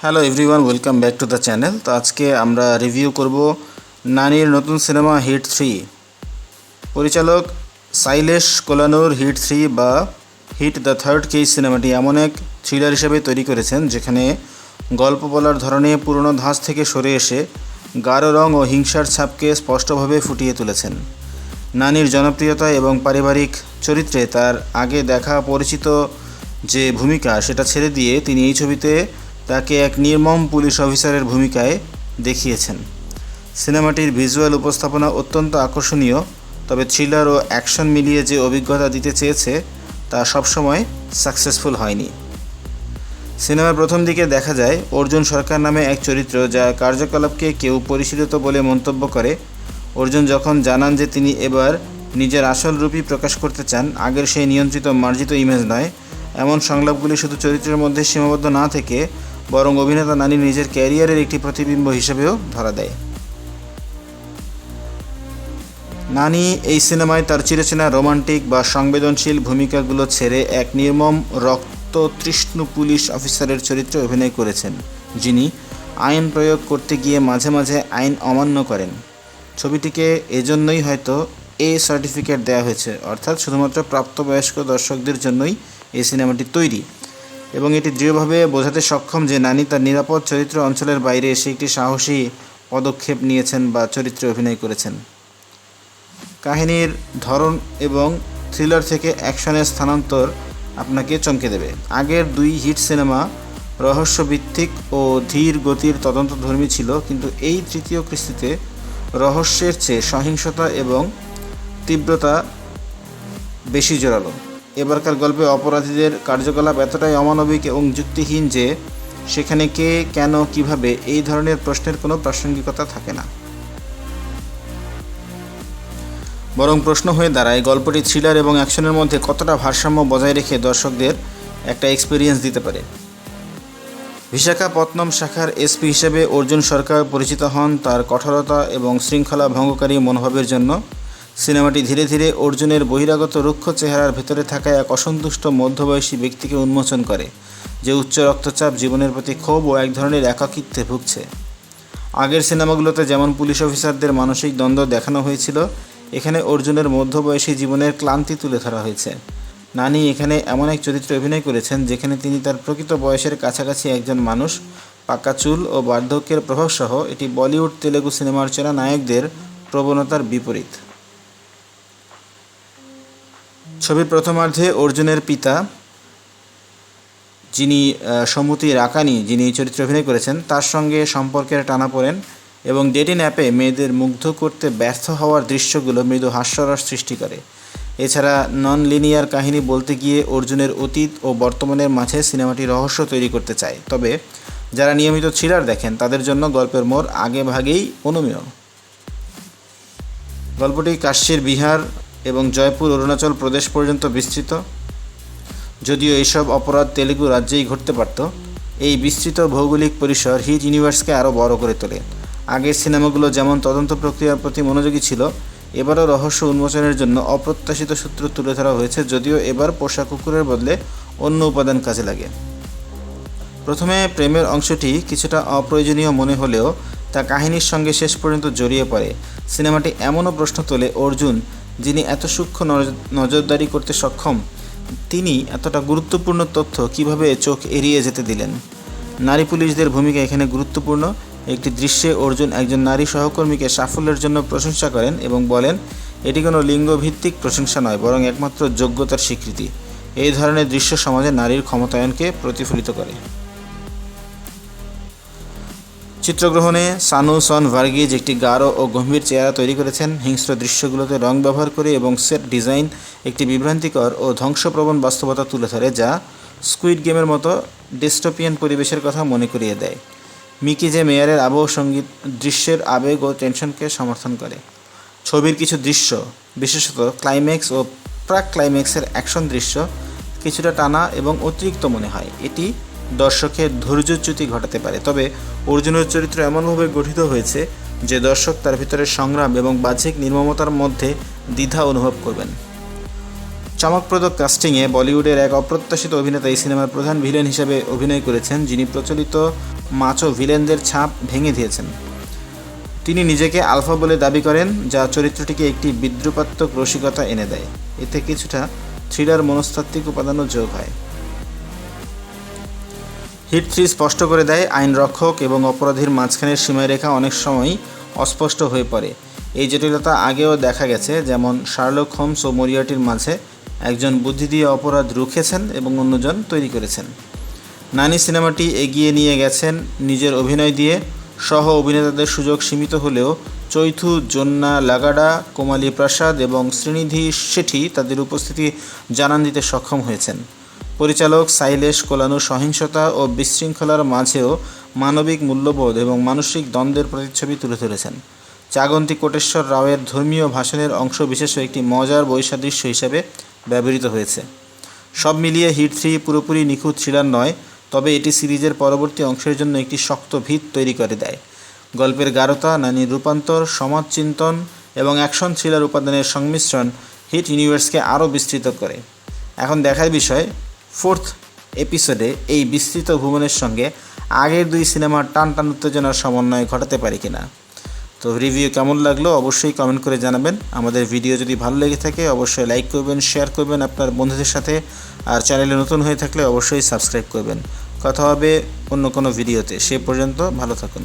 Hello everyone, welcome back to the channel. তো আজকে আমরা রিভিউ করব নানির নতুন সিনেমা হিট 3। পরিচালক সাইলেশ কোলানুর হিট 3 বা হিট দ্য থার্ড কেস সিনেমাটি এমন এক থ্রিলার হিসেবে তৈরি করেছেন যেখানে গল্প বলার ধরনে পুরনো ধাঁচ থেকে সরে এসে গাঢ় রং ও হিংসার ছাপকে স্পষ্টভাবে ফুটিয়ে তুলেছেন। নানির জনপ্রিয়তা এবং পারিবারিক চরিত্রে তার আগে দেখা পরিচিত যে ভূমিকা সেটা ছেড়ে দিয়ে তিনি এই ছবিতে তাকে এক নির্মম পুলিশ অফিসারের ভূমিকায় দেখিয়েছেন। সিনেমাটির ভিজুয়াল উপস্থাপনা অত্যন্ত আকর্ষণীয়, তবে থ্রিলার ও অ্যাকশন মিলিয়ে যে অভিজ্ঞতা দিতে চেয়েছে তা সবসময় সাকসেসফুল হয়নি। সিনেমার প্রথম দিকে দেখা যায় অর্জুন সরকার নামে এক চরিত্র যার কার্যকলাপকে কেউ পরিশীলিত বলে মন্তব্য করে। অর্জুন যখন জানান যে তিনি এবার নিজের আসল রূপই প্রকাশ করতে চান, আগের সেই নিয়ন্ত্রিত মার্জিত ইমেজ নয়, এমন সংলাপগুলি শুধু চরিত্রের মধ্যে সীমাবদ্ধ না থেকে বরং অভিনেতা নানি নিজের ক্যারিয়ারের একটি প্রতিবিম্ব হিসেবেও ধরা দেয়। নানি এই সিনেমায় তার চিরচেনা রোমান্টিক বা সংবেদনশীল ভূমিকাগুলো ছেড়ে এক নির্মম রক্ততৃষ্ণু পুলিশ অফিসারের চরিত্রে অভিনয় করেছেন, যিনি আইন প্রয়োগ করতে গিয়ে মাঝে মাঝে আইন অমান্য করেন। ছবিটিকে এজন্যই হয়তো এ সার্টিফিকেট দেওয়া হয়েছে, অর্থাৎ শুধুমাত্র প্রাপ্তবয়স্ক দর্শকদের জন্যই এই সিনেমাটি তৈরি, এবং এটি দৃঢ়ভাবে বোঝাতে সক্ষম যে নানি তার নিরাপদ চরিত্র অঞ্চলের বাইরে এসে একটি সাহসী পদক্ষেপ নিয়েছেন বা চরিত্রে অভিনয় করেছেন। কাহিনীর ধরন এবং থ্রিলার থেকে অ্যাকশনের স্থানান্তর আপনাকে চমকে দেবে। আগের দুই হিট সিনেমা রহস্যভিত্তিক ও ধীর গতির তদন্তধর্মী ছিল, কিন্তু এই তৃতীয় কৃস্তিতে রহস্যের চেয়ে সহিংসতা এবং তীব্রতা বেশি জোরালো। এবারকার গল্পে অপরাধীদের কার্যকলাপ এতটাই অমানবিক এবং যুক্তিহীন যে সেখানে কে, কেন, কিভাবে এই ধরনের প্রশ্নের কোনো প্রাসঙ্গিকতা থাকে না। বরং প্রশ্ন হয়ে দাঁড়ায় গল্পটি থ্রিলার এবং অ্যাকশনের মধ্যে কতটা ভারসাম্য বজায় রেখে দর্শকদের একটা এক্সপিরিয়েন্স দিতে পারে। বিশাখাপত্তনম শাখার এসপি হিসেবে অর্জুন সরকার পরিচিত হন তার কঠোরতা এবং শৃঙ্খলা ভঙ্গকারী মনোভাবের জন্য। সিনেমাটি ধীরে ধীরে অর্জুনের বহিরাগত রুক্ষ চেহারার ভেতরে থাকা এক অসন্তুষ্ট মধ্যবয়সী ব্যক্তিকে উন্মোচন করে, যে উচ্চ রক্তচাপ, জীবনের প্রতি ক্ষোভ ও এক ধরনের একাকিত্বে ভুগছে। আগের সিনেমাগুলোতে যেমন পুলিশ অফিসারদের মানসিক দ্বন্দ্ব দেখানো হয়েছিল, এখানে অর্জুনের মধ্যবয়সী জীবনের ক্লান্তি তুলে ধরা হয়েছে। নানি এখানে এমন এক চরিত্রে অভিনয় করেছেন যেখানে তিনি তার প্রকৃত বয়সের কাছাকাছি একজন মানুষ। পাকা চুল ও বার্ধক্যের প্রভাবসহ এটি বলিউড তেলেগু সিনেমার চেনা নায়কদের প্রবণতার বিপরীত। ছবির প্রথমার্ধে অর্জুনের পিতা, যিনি সমুতি রাকানি, যিনি এই চরিত্রে অভিনয় করেছেন, তার সঙ্গে সম্পর্কের টানাপোড়েন এবং ডেটিং অ্যাপে মেয়েদের মুগ্ধ করতে ব্যর্থ হওয়ার দৃশ্যগুলো মৃদু হাস্যরস সৃষ্টি করে। এছাড়া নন লিনিয়ার কাহিনী বলতে গিয়ে অর্জুনের অতীত ও বর্তমানের মাঝে সিনেমাটি রহস্য তৈরি করতে চায়, তবে যারা নিয়মিত থ্রিলার দেখেন তাদের জন্য গল্পের মোড় আগে ভাগেই অনুমেয়। গল্পটি কাশ্মীর, বিহার এবং জয়পুর, অরুণাচল প্রদেশ পর্যন্ত বিস্তৃত। যদিও এইসব অপরাধ তেলেগু রাজ্যেই ঘটতে পারত, এই বিস্তৃত ভৌগোলিক পরিসর হিট ইউনিভার্সকে আরও বড় করে তোলে। আগের সিনেমাগুলো যেমন তদন্ত প্রক্রিয়ার প্রতি মনোযোগী ছিল, এবারও রহস্য উন্মোচনের জন্য অপ্রত্যাশিত সূত্র তুলে ধরা হয়েছে, যদিও এবার পোষা কুকুরের বদলে অন্য উপাদান কাজে লাগে। প্রথমে প্রেমের অংশটি কিছুটা অপ্রয়োজনীয় মনে হলেও তা কাহিনীর সঙ্গে শেষ পর্যন্ত জড়িয়ে পড়ে। সিনেমাটি এমনও প্রশ্ন তোলে, অর্জুন, যিনি এত সূক্ষ্ম নজরদারি করতে সক্ষম, তিনি এতটা গুরুত্বপূর্ণ তথ্য কিভাবে চোখ এড়িয়ে যেতে দিলেন। নারী পুলিশদের ভূমিকা এখানে গুরুত্বপূর্ণ। একটি দৃশ্যে অর্জুন একজন নারী সহকর্মীকে সাফল্যের জন্য প্রশংসা করেন এবং বলেন এটি কোনো লিঙ্গভিত্তিক প্রশংসা নয়, বরং একমাত্র যোগ্যতার স্বীকৃতি। এই ধরনের দৃশ্য সমাজে নারীর ক্ষমতায়নকে প্রতিফলিত করে। চিত্রগ্রহণে সানু সন ভার্গিজ একটি গাঢ় ও গম্ভীর চেহারা তৈরি করেছেন। হিংস্র দৃশ্যগুলোতে রং ব্যবহার করে এবং সেট ডিজাইন একটি বিভ্রান্তিকর ও ধ্বংসপ্রবণ বাস্তবতা তুলে ধরে, যা স্কুইড গেমের মতো ডিস্টোপিয়ান পরিবেশের কথা মনে করিয়ে দেয়। মিকি জে মেয়ারের আবহ সঙ্গীত দৃশ্যের আবেগ ও টেনশনকে সমর্থন করে। ছবির কিছু দৃশ্য, বিশেষত ক্লাইম্যাক্স ও প্রাক ক্লাইম্যাক্সের অ্যাকশন দৃশ্য কিছুটা টানা এবং অতিরিক্ত মনে হয়। এটি দর্শকের ধৈর্যচ্যুতি ঘটাতে পারে, তবে অর্জুনের চরিত্র এমনভাবে গঠিত হয়েছে যে দর্শক তার ভিতরের সংগ্রাম এবং বাহ্যিক নির্মমতার মধ্যে দ্বিধা অনুভব করবেন। চমকপ্রদ কাস্টিংয়ে বলিউডের এক অপ্রত্যাশিত অভিনেতা এই সিনেমার প্রধান ভিলেন হিসেবে অভিনয় করেছেন, যিনি প্রচলিত মাচো ভিলেনদের ছাপ ভেঙে দিয়েছেন। তিনি নিজেকে আলফা বলে দাবি করেন, যা চরিত্রটিকে একটি বিদ্রুপাত্মক রসিকতা এনে দেয়। এতে কিছুটা থ্রিলার মনস্তাত্ত্বিক উপাদানও যোগ হয়। হিট 3 স্পষ্ট করে দেয় আইন রক্ষক এবং অপরাধীর মাঝখানের সীমারেখা অনেক সময় অস্পষ্ট হয়ে পড়ে। এই জটিলতা আগেও দেখা গেছে, যেমন শার্লক হোমস ও মরিয়ার্টির মাঝে একজন বুদ্ধি দিয়ে অপরাধ রুখেছেন এবং অন্যজন তৈরি করেছেন। নানি সিনেমাটি এগিয়ে নিয়ে গেছেন নিজের অভিনয় দিয়ে। সহ অভিনেতাদের সুযোগ সীমিত হলেও চৈথু জন্না লাগাডা, কোমালি প্রসাদ এবং শ্রীনিধি শেঠি তাদের উপস্থিতি জানান দিতে সক্ষম হয়েছেন। পরিচালক সাইলেশ কোলানু সহিংসতা ও বিশৃঙ্খলার মাঝেও মানবিক মূল্যবোধ এবং মানসিক দ্বন্দ্বের প্রতিচ্ছবি তুলে ধরেছেন। চাগন্তি কোটেশ্বর রাওয়ের ধর্মীয় ভাষণের অংশ বিশেষও একটি মজার বৈসাদৃশ্য হিসেবে ব্যবহৃত হয়েছে। সব মিলিয়ে হিট 3 পুরোপুরি নিখুঁত থ্রিলার নয়, তবে এটি সিরিজের পরবর্তী অংশের জন্য একটি শক্ত ভিত তৈরি করে দেয়। গল্পের গাঢ়তা, নানির রূপান্তর, সমাজচিন্তন এবং অ্যাকশন থ্রিলার উপাদানের সংমিশ্রণ হিট ইউনিভার্সকে আরও বিস্তৃত করে। এখন দেখার বিষয়, 4th এপিসোডে এই বিস্তৃত ভুবনের সঙ্গে আগের 2 সিনেমার টান উত্তেজনার সমন্বয় ঘটাতে পারে কিনা। তো রিভিউ কেমন লাগলো অবশ্যই কমেন্ট করে জানাবেন। আমাদের ভিডিও যদি ভালো লেগে থাকে অবশ্যই লাইক করবেন, শেয়ার করবেন আপনার বন্ধুদের সাথে, আর চ্যানেলে নতুন হয়ে থাকলে অবশ্যই সাবস্ক্রাইব করবেন। কথা হবে অন্য কোনো ভিডিওতে। সে পর্যন্ত ভালো থাকুন।